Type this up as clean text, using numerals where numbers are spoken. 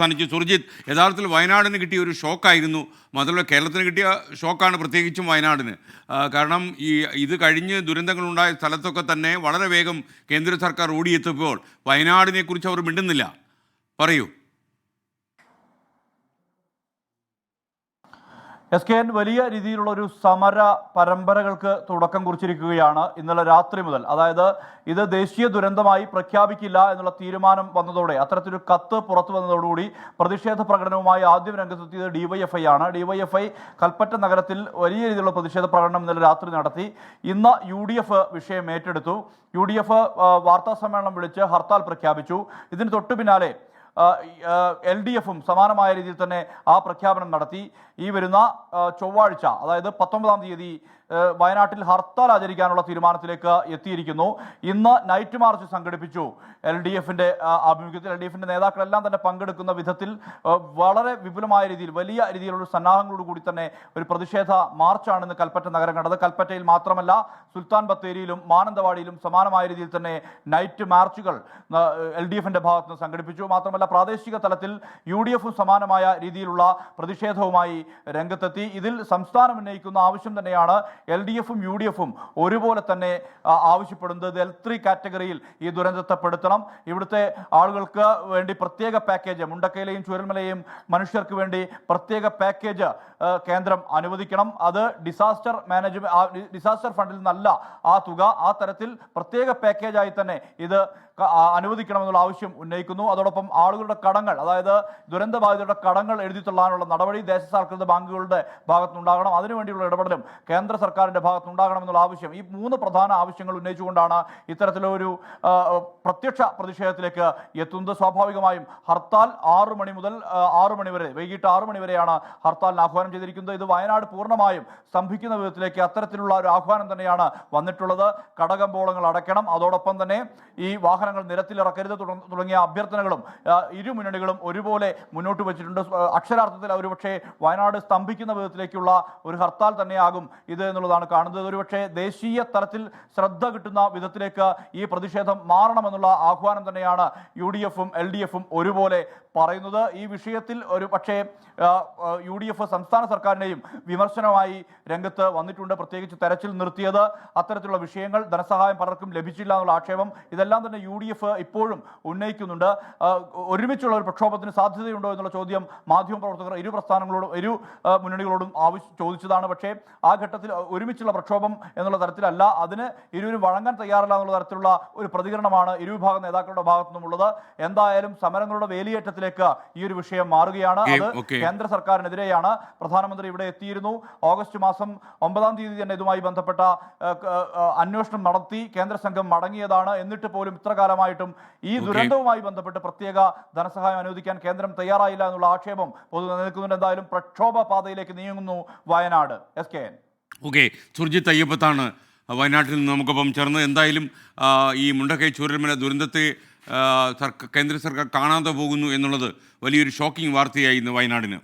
തനിക്ക് സുർജിത്ത് യഥാർത്ഥത്തിൽ വയനാടിന് കിട്ടിയ ഒരു ഷോക്കായിരുന്നു. മാത്രമല്ല കേരളത്തിന് കിട്ടിയ ഷോക്കാണ്, പ്രത്യേകിച്ചും വയനാടിന്. കാരണം ഇത് കഴിഞ്ഞ് ദുരന്തങ്ങളുണ്ടായ സ്ഥലത്തൊക്കെ തന്നെ വളരെ വേഗം കേന്ദ്ര സർക്കാർ ഓടിയെത്തിയപ്പോൾ വയനാടിനെക്കുറിച്ച് അവർ മിണ്ടുന്നില്ല. പറയൂ. SKN വലിയ രീതിയിലുള്ള ഒരു സമര പരമ്പരകൾക്ക് തുടക്കം കുറിച്ചിരിക്കുകയാണ് ഇന്നലെ രാത്രി മുതൽ. അതായത് ഇത് ദേശീയ ദുരന്തമായി പ്രഖ്യാപിക്കില്ല എന്നുള്ള തീരുമാനം വന്നതോടെ, അത്തരത്തിലൊരു കത്ത് പുറത്തു വന്നതോടുകൂടി പ്രതിഷേധ പ്രകടനവുമായി ആദ്യം രംഗത്തെത്തിയത് DYFI ആണ്. DYFI കൽപ്പറ്റ നഗരത്തിൽ വലിയ രീതിയിലുള്ള പ്രതിഷേധ പ്രകടനം ഇന്നലെ രാത്രി നടത്തി. ഇന്ന് UDF വിഷയം ഏറ്റെടുത്തു. UDF വാർത്താ സമ്മേളനം വിളിച്ച് ഹർത്താൽ പ്രഖ്യാപിച്ചു. ഇതിന് തൊട്ടു പിന്നാലെ LDFും സമാനമായ രീതിയിൽ തന്നെ ആ പ്രഖ്യാപനം നടത്തി. ഈ വരുന്ന ചൊവ്വാഴ്ച, അതായത് 19-ാം തീയതി വയനാട്ടിൽ ഹർത്താൽ ആചരിക്കാനുള്ള തീരുമാനത്തിലേക്ക് എത്തിയിരിക്കുന്നു. ഇന്ന് നൈറ്റ് മാർച്ച് സംഘടിപ്പിച്ചു. LDFിൻ്റെ ആഭിമുഖ്യത്തിൽ LDFിൻ്റെ നേതാക്കളെല്ലാം തന്നെ പങ്കെടുക്കുന്ന വിധത്തിൽ വളരെ വിപുലമായ രീതിയിൽ വലിയ രീതിയിലുള്ള സന്നാഹങ്ങളോട് കൂടി തന്നെ ഒരു പ്രതിഷേധ മാർച്ചാണ് ഇന്ന് കൽപ്പറ്റ നഗരം കണ്ടത്. കൽപ്പറ്റയിൽ മാത്രമല്ല, സുൽത്താൻ ബത്തേരിയിലും മാനന്തവാടിയിലും സമാനമായ രീതിയിൽ തന്നെ നൈറ്റ് മാർച്ചുകൾ LDFിൻ്റെ ഭാഗത്ത് നിന്ന് സംഘടിപ്പിച്ചു. മാത്രമല്ല, പ്രാദേശിക തലത്തിൽ UDFും സമാനമായ രീതിയിലുള്ള പ്രതിഷേധവുമായി രംഗത്തെത്തി. ഇതിൽ സംസ്ഥാനം ഉന്നയിക്കുന്ന ആവശ്യം തന്നെയാണ് LDFും UDFും ഒരുപോലെ തന്നെ ആവശ്യപ്പെടുന്നത്. L3 കാറ്റഗറിയിൽ ഈ ദുരന്തത്തെ പെടുത്തണം. ഇവിടുത്തെ ആളുകൾക്ക് വേണ്ടി പ്രത്യേക പാക്കേജ്, മുണ്ടക്കയിലെയും ചൂരൽമലയെയും മനുഷ്യർക്ക് വേണ്ടി പ്രത്യേക പാക്കേജ് കേന്ദ്രം അനുവദിക്കണം. അത് ഡിസാസ്റ്റർ ഫണ്ടിൽ നിന്നല്ല ആ തുക, ആ തരത്തിൽ പ്രത്യേക പാക്കേജായി തന്നെ ഇത് അനുവദിക്കണമെന്നുള്ള ആവശ്യം ഉന്നയിക്കുന്നു. അതോടൊപ്പം ആളുകളുടെ കടങ്ങൾ, അതായത് ദുരന്തബാധിതരുടെ കടങ്ങൾ എഴുതിത്തള്ളാനുള്ള നടപടി ദേശസാൽകൃത ബാങ്കുകളുടെ ഭാഗത്തുനിന്നുണ്ടാകണം. അതിനുവേണ്ടിയുള്ള ഇടപെടലും കേന്ദ്ര സർക്കാരിൻ്റെ ഭാഗത്തുനിന്നുണ്ടാകണമെന്നുള്ള ആവശ്യം, ഈ 3 പ്രധാന ആവശ്യങ്ങൾ ഉന്നയിച്ചുകൊണ്ടാണ് ഇത്തരത്തിലൊരു പ്രത്യക്ഷ പ്രതിഷേധത്തിലേക്ക് എത്തുന്നത്. സ്വാഭാവികമായും ഹർത്താൽ 6 മണി മുതൽ 6 മണി വരെ, വൈകിട്ട് 6 മണി വരെയാണ് ഹർത്താലിന് ആഹ്വാനം ചെയ്തിരിക്കുന്നത്. ഇത് വയനാട് പൂർണ്ണമായും സ്തംഭിക്കുന്ന വിധത്തിലേക്ക് അത്തരത്തിലുള്ള ഒരു ആഹ്വാനം തന്നെയാണ് വന്നിട്ടുള്ളത്. കടകമ്പോളങ്ങൾ അടയ്ക്കണം, അതോടൊപ്പം തന്നെ ഈ വാഹനങ്ങൾ നിരത്തിലിറക്കരുത് തുടങ്ങിയ അഭ്യർത്ഥനകളും ഇരു മുന്നണികളും ഒരുപോലെ മുന്നോട്ട് വെച്ചിട്ടുണ്ട്. അക്ഷരാർത്ഥത്തിൽ ഒരുപക്ഷെ വയനാട് സ്തംഭിക്കുന്ന വിധത്തിലേക്കുള്ള ഒരു ഹർത്താൽ തന്നെയാകും ഇത് എന്നുള്ളതാണ് കാണുന്നത്. ഒരുപക്ഷെ ദേശീയ തലത്തിൽ ശ്രദ്ധ കിട്ടുന്ന വിധത്തിലേക്ക് ഈ പ്രതിഷേധം മാറണമെന്നുള്ള ആഹ്വാനം തന്നെയാണ് UDFും LDFും ഒരുപോലെ പറയുന്നത്. ഈ വിഷയത്തിൽ ഒരു പക്ഷേ UDF സംസ്ഥാന സർക്കാരിനെയും വിമർശനമായി രംഗത്ത് വന്നിട്ടുണ്ട്. പ്രത്യേകിച്ച് തെരച്ചിൽ നിർത്തിയത്, അത്തരത്തിലുള്ള വിഷയങ്ങൾ, ധനസഹായം പലർക്കും ലഭിച്ചില്ല എന്നുള്ള ആക്ഷേപം, ഇതെല്ലാം തന്നെ UDF ഇപ്പോഴും ഉന്നയിക്കുന്നുണ്ട്. ഒരുമിച്ചുള്ള ഒരു പ്രക്ഷോഭത്തിന് സാധ്യതയുണ്ടോ എന്നുള്ള ചോദ്യം മാധ്യമപ്രവർത്തകർ ഇരു പ്രസ്ഥാനങ്ങളോടും ഇരു മുന്നണികളോടും ചോദിച്ചതാണ്. പക്ഷേ ആ ഘട്ടത്തിൽ ഒരുമിച്ചുള്ള പ്രക്ഷോഭം എന്നുള്ള തരത്തിലല്ല, അതിന് ഇരുവരും വഴങ്ങാൻ തയ്യാറല്ല എന്നുള്ള തരത്തിലുള്ള ഒരു പ്രതികരണമാണ് ഇരുവിഭാഗം നേതാക്കളുടെ ഭാഗത്തു നിന്നുമുള്ളത്. എന്തായാലും സമരങ്ങളുടെ വേലിയേറ്റത്തിലേക്ക് ഈ ഒരു വിഷയം മാറുകയാണ്. അത് കേന്ദ്ര സർക്കാരിനെതിരെയാണ്. പ്രധാനമന്ത്രി ഇവിടെ എത്തിയിരുന്നു. ഓഗസ്റ്റ് മാസം 9-ാം തീയതി തന്നെ ഇതുമായി ബന്ധപ്പെട്ട അന്വേഷണം നടത്തി കേന്ദ്ര സംഘം മടങ്ങിയതാണ്. എന്നിട്ട് പോലും ഇത്ര കാലമായിട്ടും ഈ ദുരന്തവുമായി ബന്ധപ്പെട്ട് പ്രത്യേക ധനസഹായം അനുവദിക്കാൻ കേന്ദ്രം തയ്യാറായില്ല എന്നുള്ള ആക്ഷേപം പൊതു നിലനിൽക്കുന്നുണ്ട്. എന്തായാലും പ്രക്ഷോഭ പാതയിലേക്ക് നീങ്ങുന്നു വയനാട്. SKN. സുർജിത്ത് അയ്യപ്പത്താണ് വയനാട്ടിൽ നിന്ന് നമുക്കൊപ്പം ചേർന്ന്. എന്തായാലും ഈ മുണ്ടക്കൈ ചൂരൽമല ദുരന്തത്തെ കേന്ദ്ര സർക്കാർ കാണാതെ പോകുന്നു എന്നുള്ളത് വലിയൊരു ഷോക്കിംഗ് വാർത്തയായി ഇന്ന് വയനാടിന്.